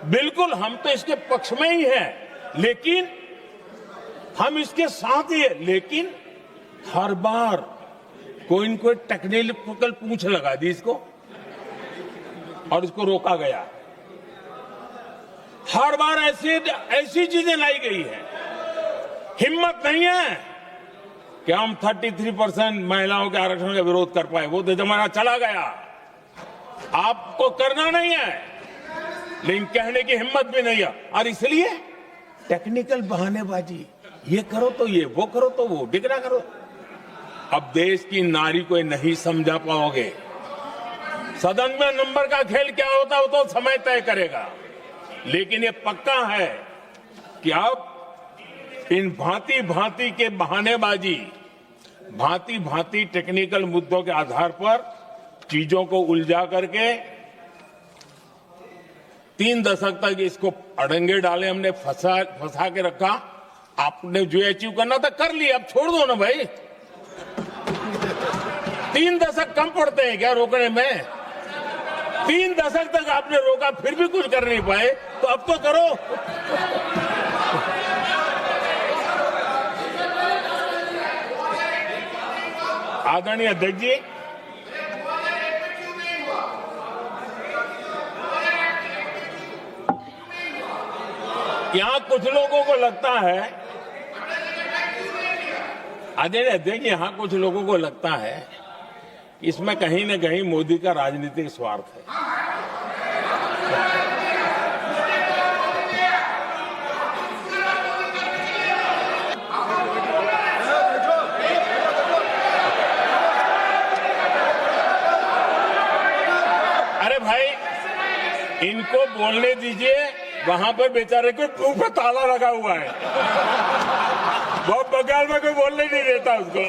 बिल्कुल हम तो इसके पक्ष में ही हैं, लेकिन हम इसके साथ ही है, लेकिन हर बार कोई न कोई टेक्निकल पूछ लगा दी इसको और इसको रोका गया। हर बार ऐसी चीजें लाई गई है। हिम्मत नहीं है कि हम 33% महिलाओं के आरक्षण का विरोध कर पाए, वो तो जमाना चला गया। आपको करना नहीं है, लेकिन कहने की हिम्मत भी नहीं है, और इसलिए टेक्निकल बहानेबाजी, ये करो तो ये, वो करो तो वो, डिगरा करो। अब देश की नारी को नहीं समझा पाओगे। सदन में नंबर का खेल क्या होता है वो तो समय तय करेगा, लेकिन ये पक्का है कि अब इन भांति भांति के बहानेबाजी, भांति भांति टेक्निकल मुद्दों के आधार पर चीजों को उलझा करके 3 दशक तक इसको अड़ंगे डाले, हमने फंसा के रखा। आपने जो अचीव करना था कर लिया, अब छोड़ दो ना भाई। 3 दशक कम पड़ते हैं क्या रोकने में? 3 दशक तक आपने रोका, फिर भी कुछ कर नहीं पाए, तो अब तो करो। आदरणीय अध्यक्ष जी, यहां कुछ लोगों को लगता है, आदरणीय अध्यक्ष, यहां कुछ लोगों को लगता है कि इसमें कहीं न कहीं मोदी का राजनीतिक स्वार्थ है। अरे भाई, इनको बोलने दीजिए। वहां पर बेचारे को मुंह पे ताला लगा हुआ है, बहुत बगल में कोई बोलने नहीं देता उसको।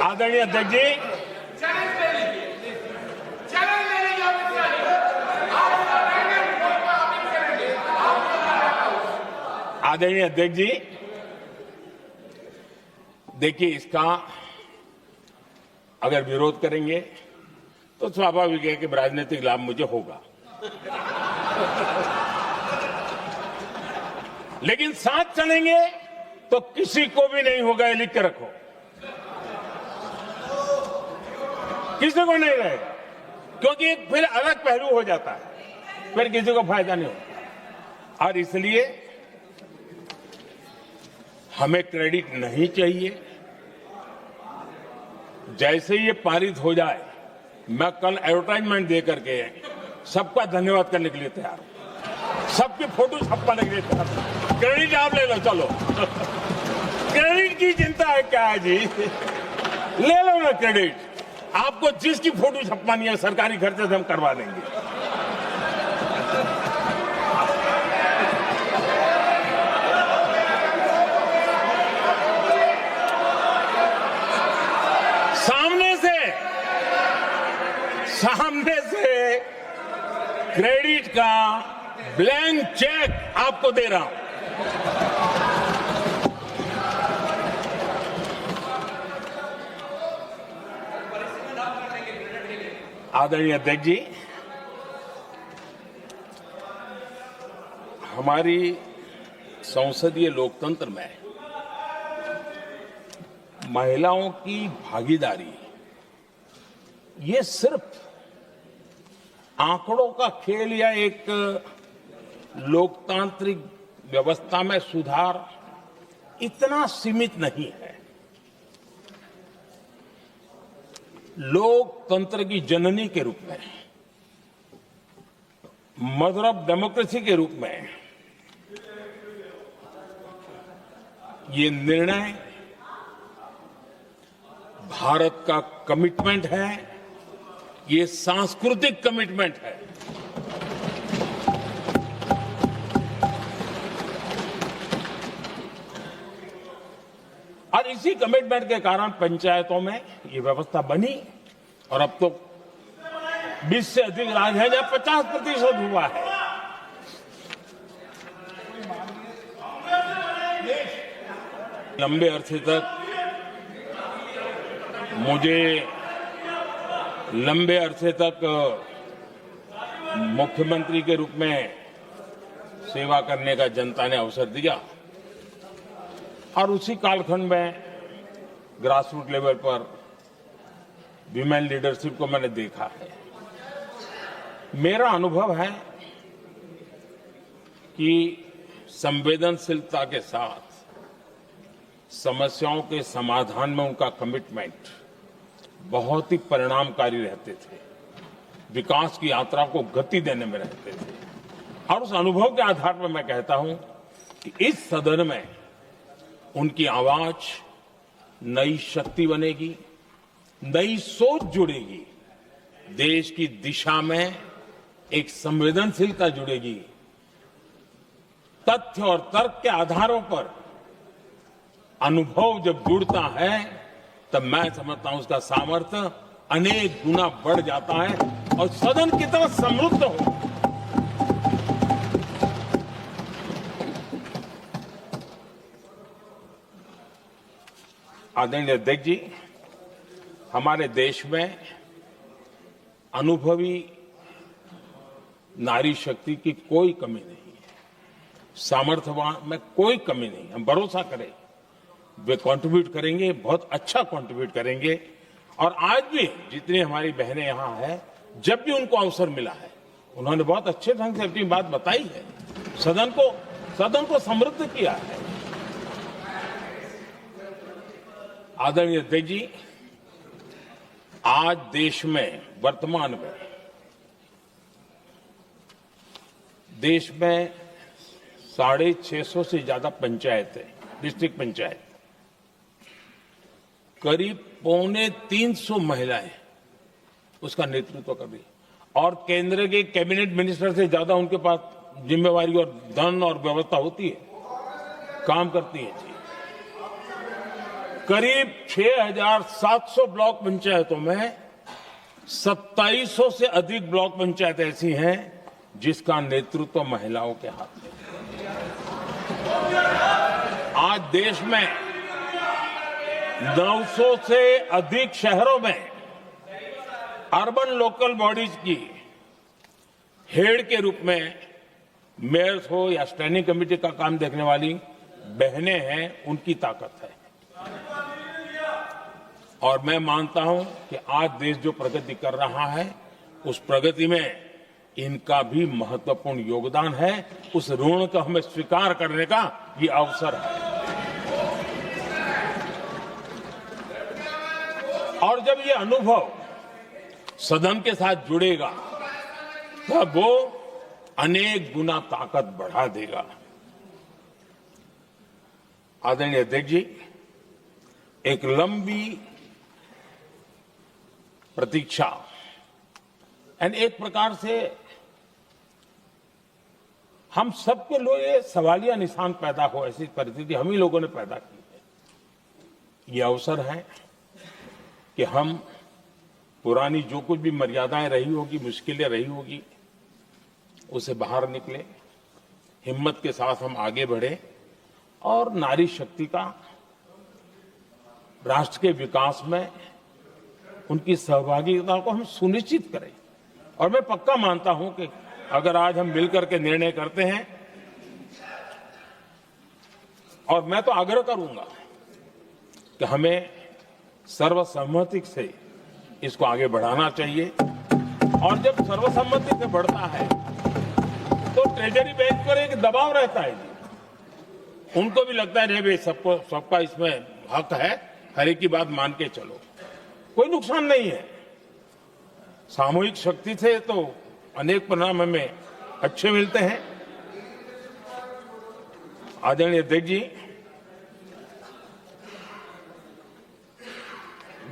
आदरणीय अध्यक्ष जी, आदरणीय अध्यक्ष जी, देखिए, इसका अगर विरोध करेंगे तो स्वाभाविक है कि राजनीतिक लाभ मुझे होगा, लेकिन साथ चलेंगे तो किसी को भी नहीं होगा, ये लिख के रखो। किसी को नहीं रहेगा, क्योंकि फिर अलग पहलू हो जाता है, फिर किसी को फायदा नहीं होता। और इसलिए हमें क्रेडिट नहीं चाहिए। जैसे ये पारित हो जाए, मैं कल एडवर्टाइजमेंट दे करके सबका धन्यवाद करने के लिए तैयार हूं, सबकी फोटो छपवाने के लिए तैयार हूं। क्रेडिट आप ले लो, चलो। क्रेडिट की चिंता है क्या है जी? ले लो ना क्रेडिट। आपको जिसकी फोटो छपवानी है सरकारी खर्चे से हम करवा देंगे। सामने से क्रेडिट का ब्लैंक चेक आपको दे रहा हूं। आदरणीय अध्यक्ष जी, हमारी संसदीय लोकतंत्र में महिलाओं की भागीदारी ये सिर्फ आंकड़ों का खेल या एक लोकतांत्रिक व्यवस्था में सुधार इतना सीमित नहीं है। लोकतंत्र की जननी के रूप में, मदर ऑफ डेमोक्रेसी के रूप में ये निर्णय भारत का कमिटमेंट है, ये सांस्कृतिक कमिटमेंट है। और इसी कमिटमेंट के कारण पंचायतों में ये व्यवस्था बनी और अब तो 20 से अधिक राज्य है जहां 50% हुआ है। लंबे अरसे तक मुख्यमंत्री के रूप में सेवा करने का जनता ने अवसर दिया और उसी कालखंड में ग्रास रूट लेवल पर विमेन लीडरशिप को मैंने देखा है। मेरा अनुभव है कि संवेदनशीलता के साथ समस्याओं के समाधान में उनका कमिटमेंट बहुत ही परिणामकारी रहते थे, विकास की यात्रा को गति देने में रहते थे। और उस अनुभव के आधार पर मैं कहता हूं कि इस सदन में उनकी आवाज नई शक्ति बनेगी, नई सोच जुड़ेगी, देश की दिशा में एक संवेदनशीलता जुड़ेगी। तथ्य और तर्क के आधारों पर अनुभव जब जुड़ता है तब मैं समझता हूं उसका सामर्थ्य अनेक गुना बढ़ जाता है और सदन कितना समृद्ध हो। आदरणीय अध्यक्ष जी, हमारे देश में अनुभवी नारी शक्ति की कोई कमी नहीं है, सामर्थ्यवान में कोई कमी नहीं। हम भरोसा करें वे कंट्रीब्यूट करेंगे, बहुत अच्छा कंट्रीब्यूट करेंगे। और आज भी जितनी हमारी बहनें यहां हैं, जब भी उनको अवसर मिला है उन्होंने बहुत अच्छे ढंग से अपनी बात बताई है, सदन को समृद्ध किया है। आदरणीय अध्यक्ष जी, आज देश में वर्तमान में देश में 650 से ज्यादा पंचायतें, डिस्ट्रिक्ट पंचायत, करीब 250 महिलाएं उसका नेतृत्व कर रही और केंद्र के कैबिनेट मिनिस्टर से ज्यादा उनके पास जिम्मेवारी और धन और व्यवस्था होती है, काम करती है जी। करीब 6,700 ब्लॉक पंचायतों में 2700 से अधिक ब्लॉक पंचायत ऐसी हैं जिसका नेतृत्व महिलाओं के हाथ में। आज देश में 900 से अधिक शहरों में अर्बन लोकल बॉडीज की हेड के रूप में मेयर्स हो या स्टैंडिंग कमेटी का काम देखने वाली बहनें हैं, उनकी ताकत है। और मैं मानता हूं कि आज देश जो प्रगति कर रहा है उस प्रगति में इनका भी महत्वपूर्ण योगदान है। उस ऋण को हमें स्वीकार करने का ये अवसर है। और जब ये अनुभव सदन के साथ जुड़ेगा तब वो अनेक गुना ताकत बढ़ा देगा। आदरणीय अध्यक्ष जी, एक लंबी प्रतीक्षा एंड एक प्रकार से हम सबके लिए सवालिया निशान पैदा हो, ऐसी परिस्थिति हम ही लोगों ने पैदा की है। ये अवसर है कि हम पुरानी जो कुछ भी मर्यादाएं रही होगी, मुश्किलें रही होगी, उसे बाहर निकले, हिम्मत के साथ हम आगे बढ़े और नारी शक्ति का राष्ट्र के विकास में उनकी सहभागिता को हम सुनिश्चित करें। और मैं पक्का मानता हूं कि अगर आज हम मिलकर के निर्णय करते हैं, और मैं तो आग्रह करूंगा कि हमें सर्वसम्मति से इसको आगे बढ़ाना चाहिए। और जब सर्वसम्मति से बढ़ता है तो ट्रेजरी बेंच पर एक दबाव रहता है जी। उनको भी लगता है भाई सबका इसमें हक है, हर एक की बात मान के चलो, कोई नुकसान नहीं है। सामूहिक शक्ति से तो अनेक परिणाम हमें अच्छे मिलते हैं। आदरणीय अध्यक्ष जी,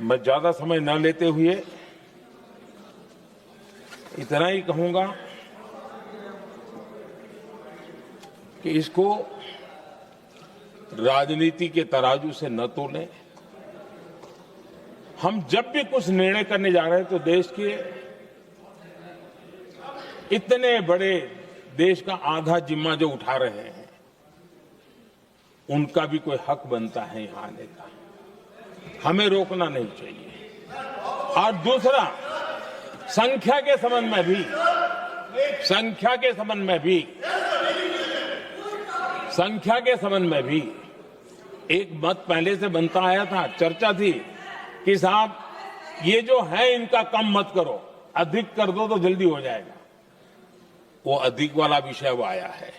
मैं ज्यादा समय न लेते हुए इतना ही कहूंगा कि इसको राजनीति के तराजू से न तोलें। हम जब भी कुछ निर्णय करने जा रहे हैं तो देश के इतने बड़े देश का आधा जिम्मा जो उठा रहे हैं उनका भी कोई हक बनता है यहां आने का। हमें रोकना नहीं चाहिए। और दूसरा, संख्या के संबंध में भी एक मत पहले से बनता आया था, चर्चा थी कि साहब ये जो है इनका कम मत करो, अधिक कर दो तो जल्दी हो जाएगा। वो अधिक वाला विषय वो आया है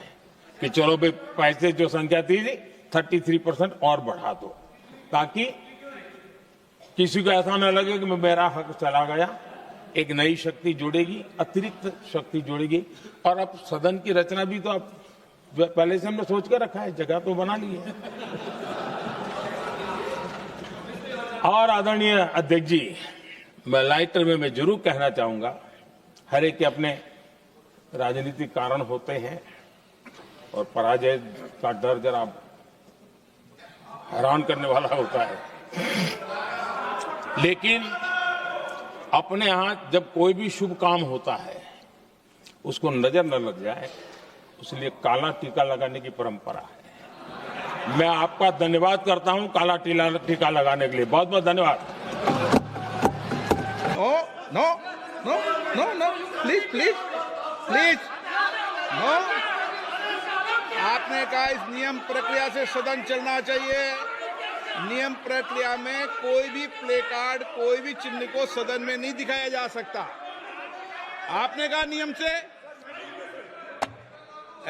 कि चलो भाई पैसे जो संख्या थी 33% और बढ़ा दो, ताकि किसी को ऐसा न लगे कि मेरा हक चला गया। एक नई शक्ति जुड़ेगी, अतिरिक्त शक्ति जुड़ेगी। और अब सदन की रचना भी तो अब पहले से हमने सोच कर रखा है, जगह तो बना ली है। और आदरणीय अध्यक्ष जी, मैं लाइटर में जरूर कहना चाहूंगा, हर एक के अपने राजनीतिक कारण होते हैं और पराजय का डर जरा हैरान करने वाला होता है, लेकिन अपने यहां जब कोई भी शुभ काम होता है उसको नजर न लग जाए, इसलिए काला टीका लगाने की परंपरा है। मैं आपका धन्यवाद करता हूं काला टीका लगाने के लिए। बहुत बहुत धन्यवाद। No please no. आपने कहा इस नियम प्रक्रिया से सदन चलना चाहिए। नियम प्रक्रिया में कोई भी प्ले कार्ड, कोई भी चिन्ह को सदन में नहीं दिखाया जा सकता। आपने कहा नियम से,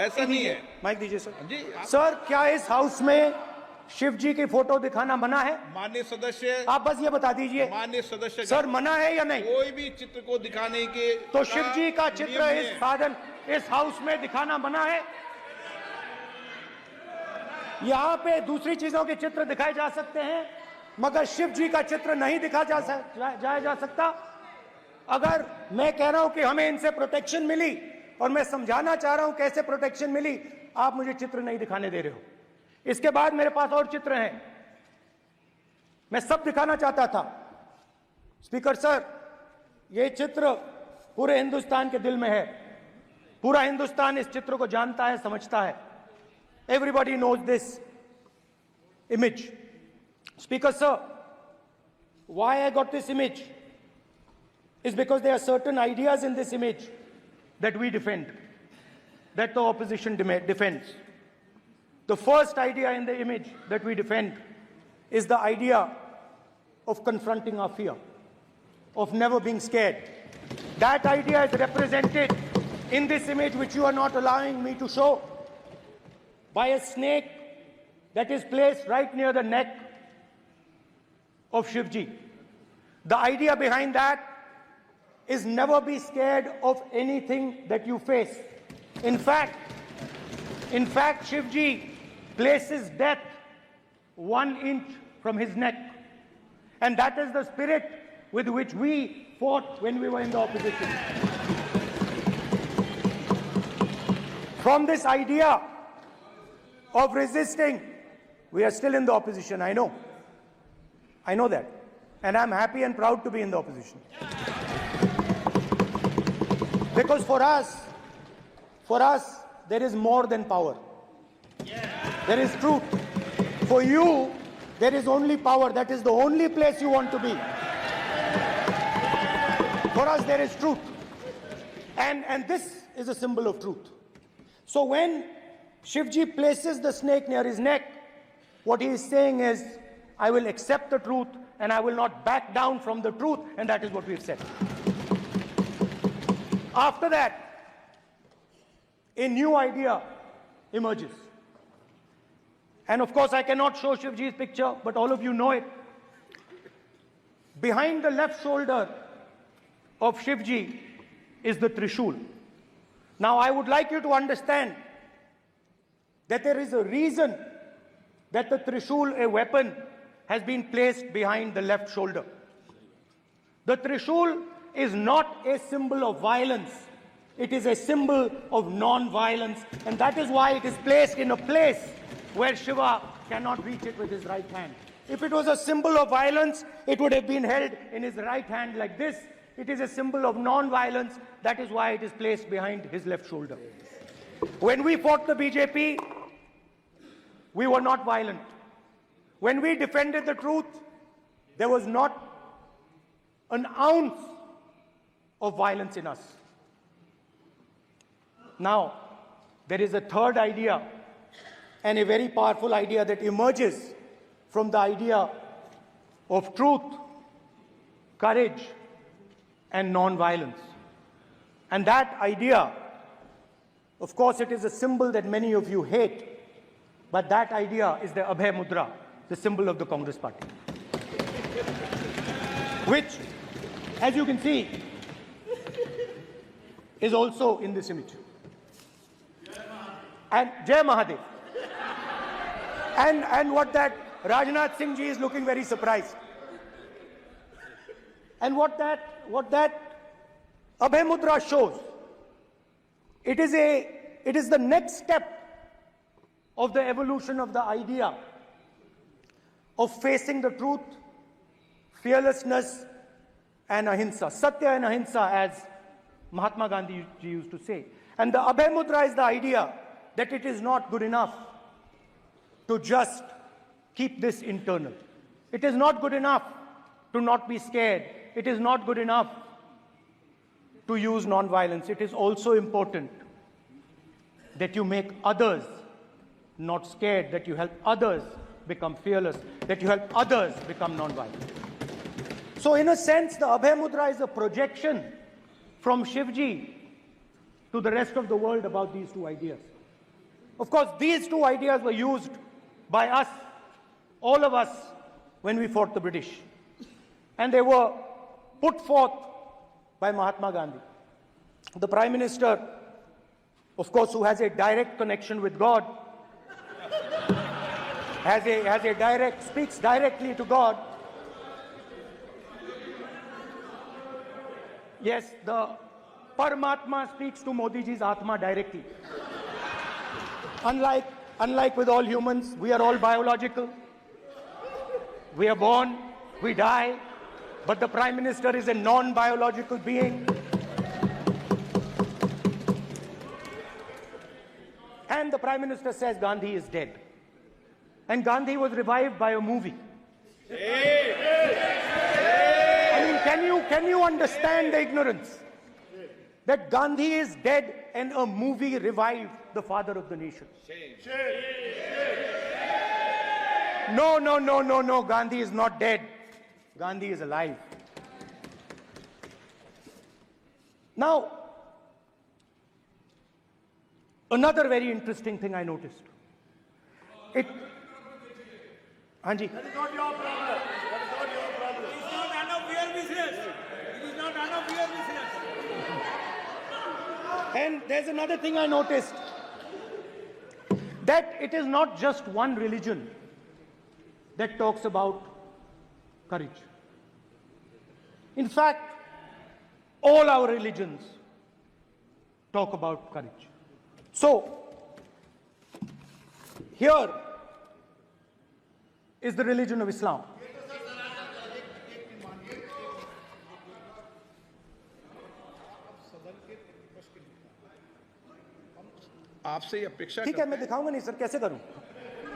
ऐसा नहीं है। माइक दीजिए सर। जी सर, क्या इस हाउस में शिव जी की फोटो दिखाना मना है? माननीय सदस्य, आप बस ये बता दीजिए। माननीय सदस्य सर, मना है या नहीं? कोई भी चित्र को दिखाने के तो शिव जी का चित्र इस हाउस में दिखाना मना है? यहाँ पे दूसरी चीजों के चित्र दिखाए जा सकते हैं, मगर शिव जी का चित्र नहीं दिखाया जा सकता। अगर मैं कह रहा हूं कि हमें इनसे प्रोटेक्शन मिली, और मैं समझाना चाह रहा हूं कैसे प्रोटेक्शन मिली, आप मुझे चित्र नहीं दिखाने दे रहे हो। इसके बाद मेरे पास और चित्र हैं, मैं सब दिखाना चाहता था। स्पीकर सर, ये चित्र पूरे हिंदुस्तान के दिल में है। पूरा हिंदुस्तान इस चित्र को जानता है, समझता है। Everybody knows this image. Speaker sir, why I got this image is because there are certain ideas in this image that we defend, that the opposition defends. The first idea in the image that we defend is the idea of confronting our fear, of never being scared. That idea is represented in this image, which you are not allowing me to show, by a snake that is placed right near the neck of Shivji. The idea behind that is never be scared of anything that you face. In fact, Shivji places death 1 inch from his neck. And that is the spirit with which we fought when we were in the opposition. From this idea of resisting, we are still in the opposition. I know that, and I'm happy and proud to be in the opposition, because for us there is more than power. There is truth. For you there is only power. That is the only place you want to be. For us there is truth, and this is a symbol of truth. So when Shivji places the snake near his neck, what he is saying is, I will accept the truth and I will not back down from the truth, and that is what we've said. After that, a new idea emerges. And of course, I cannot show Shivji's picture, but all of you know it. Behind the left shoulder of Shivji is the Trishul. Now, I would like you to understand that there is a reason that the Trishul, a weapon, has been placed behind the left shoulder. The Trishul is not a symbol of violence. It is a symbol of non-violence, and that is why it is placed in a place where Shiva cannot reach it with his right hand. If it was a symbol of violence, it would have been held in his right hand like this. It is a symbol of non-violence. That is why it is placed behind his left shoulder. When we fought the BJP, we were not violent. When we defended the truth, there was not an ounce of violence in us. Now, there is a third idea, and a very powerful idea that emerges from the idea of truth, courage, and non-violence. And that idea, of course, it is a symbol that many of you hate, but that idea is the Abhay Mudra, the symbol of the Congress Party, which, as you can see, is also in this image. And Jai Mahadev. And what that Rajnath Singh ji is looking very surprised. And what that Abhay Mudra shows, it is the next step of the evolution of the idea of facing the truth, fearlessness, and ahimsa. Satya and ahimsa, as Mahatma Gandhi ji used to say. And the Abhay Mudra is the idea that it is not good enough to just keep this internal. It is not good enough to not be scared. It is not good enough to use non-violence. It is also important that you make others not scared, that you help others become fearless, that you help others become non-violent. So in a sense, the Abhay Mudra is a projection from Shivji to the rest of the world about these two ideas. Of course, these two ideas were used by us, all of us, when we fought the British. And they were put forth by Mahatma Gandhi. The Prime Minister, of course, who has a direct connection with God, speaks directly to God. Yes, the Paramatma speaks to Modi ji's Atma directly. Unlike with all humans, we are all biological. We are born, we die, but the Prime Minister is a non-biological being. And the Prime Minister says Gandhi is dead. And Gandhi was revived by a movie. I mean, can you understand the ignorance? That Gandhi is dead and a movie revived the father of the nation. No, Gandhi is not dead. Gandhi is alive. Now, another very interesting thing I noticed. Hanji. That is not your problem. That is not your problem. It is not none of your business. It is not none of your business. And there's another thing I noticed. That it is not just one religion that talks about courage. In fact, all our religions talk about courage. So, here is the religion of Islam. आपसे ये अपेक्षा ठीक है, मैं दिखाऊंगा नहीं sir, कैसे करूं?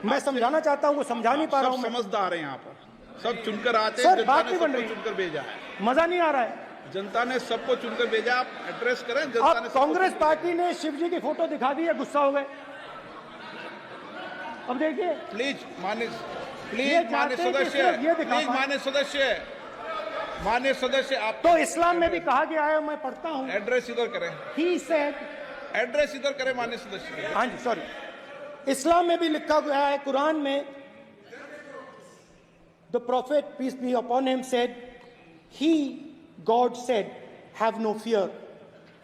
मैं समझाना चाहता हूं, वो समझा नहीं पा रहा हूं। सब समझदार हैं यहाँ पर, सब चुनकर आते हैं। सर, जनता बात ने नहीं बन सबको रही। चुनकर भेजा है। मजा नहीं आ रहा है। जनता ने सबको चुनकर भेजा, आप एड्रेस करें। जनता ने अब कांग्रेस पार्टी ने शिवजी की फोटो दिखा दी है, गुस्सा हो गए। अब देखिए, प्लीज मान्य चाहते हैं कि सदस्य, सिर्फ ये दिखा प्लीज पाएं। मान्य सदस्य आप तो इस्लाम में भी कहा गया है, मैं पढ़ता हूं। एड्रेस इधर करें, He said, एड्रेस इधर करें मान्य सदस्य। हाँ जी, सॉरी, इस्लाम में भी लिखा गया है, कुरान में, the prophet peace be upon him said, God said, have no fear,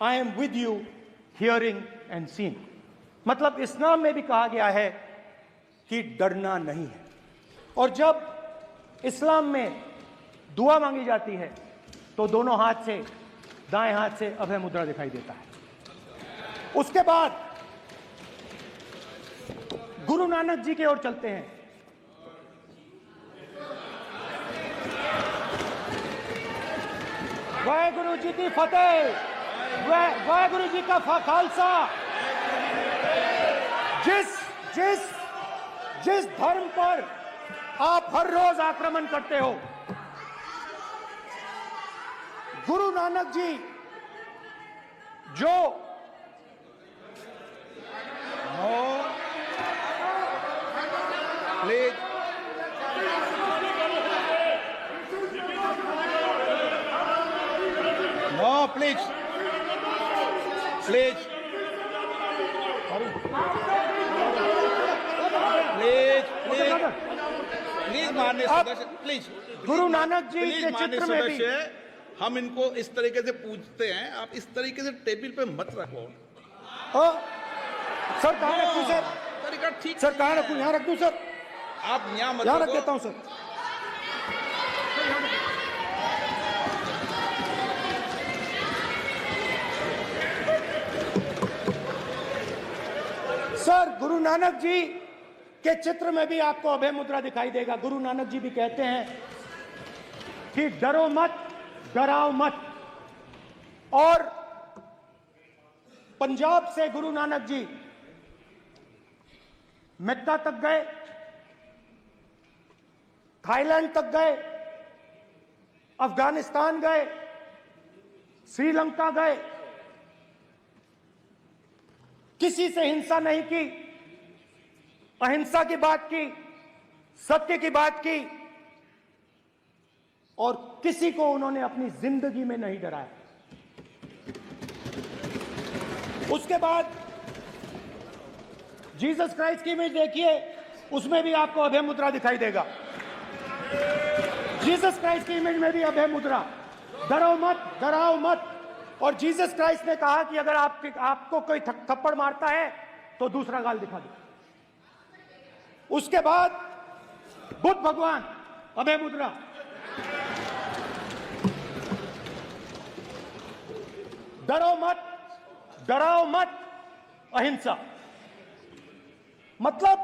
I am with you, hearing and seeing. मतलब इस्लाम में भी कहा गया है कि डरना नहीं है। और जब इस्लाम में दुआ मांगी जाती है तो दोनों हाथ से, दाएं हाथ से अभय मुद्रा दिखाई देता है। उसके बाद गुरु नानक जी की ओर चलते हैं। वाहेगुरु जी की फतेह, वाहेगुरु जी का खालसा। जिस धर्म पर आप हर रोज आक्रमण करते हो, गुरु नानक जी जो please no, please please please please please माननीय सदस्य, please Guru Nanak ji please के माननीय चित्र में भी सदस्य, हम इनको इस तरीके से पूछते हैं, आप इस तरीके से टेबल पे मत रखो। सर कहाँ रखूं सर? तरीका ठीक सर कहाँ नहीं रखूं? है। यहाँ रख दूं सर? आप यहाँ मत यहाँ रख रखो। देता हूं सर। सर गुरु नानक जी के चित्र में भी आपको अभय मुद्रा दिखाई देगा। गुरु नानक जी भी कहते हैं कि डरो मत, डराओ मत। और पंजाब से गुरु नानक जी मेक्का तक गए, थाईलैंड तक गए, अफगानिस्तान गए, श्रीलंका गए, किसी से हिंसा नहीं की, अहिंसा की बात की, सत्य की बात की, और किसी को उन्होंने अपनी जिंदगी में नहीं डराया। उसके बाद जीसस क्राइस्ट की इमेज देखिए, उसमें भी आपको अभय मुद्रा दिखाई देगा। जीसस क्राइस्ट की इमेज में भी अभय मुद्रा, डरो मत, डराओ मत। और जीसस क्राइस्ट ने कहा कि अगर आपको कोई थप्पड़ मारता है तो दूसरा गाल दिखा दो। उसके बाद बुद्ध भगवान, अभय मुद्रा। डरो मत, डराओ मत, अहिंसा। मतलब,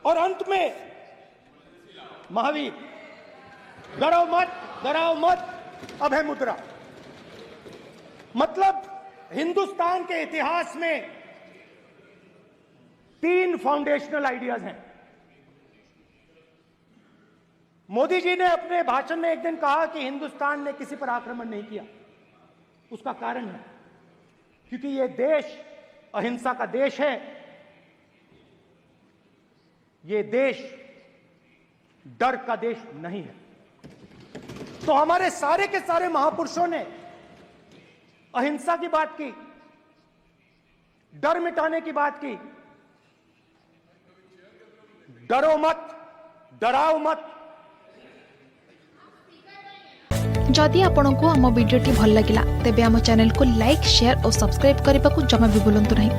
और अंत में महावीर, डरो मत, डराओ मत, अभय मुद्रा। मतलब हिंदुस्तान के इतिहास में 3 फाउंडेशनल आइडियाज हैं। मोदी जी ने अपने भाषण में एक दिन कहा कि हिंदुस्तान ने किसी पर आक्रमण नहीं किया। उसका कारण है क्योंकि यह देश अहिंसा का देश है। यह देश डर का देश नहीं है। तो हमारे सारे के सारे महापुरुषों ने अहिंसा की बात की, डर मिटाने की बात की। डरो मत, डराओ मत। जदि आपंक आम भिडी भल लगा तेब आम चैनल को लाइक, शेयर और सब्सक्राइब करने को जमा भी भूलु नहीं।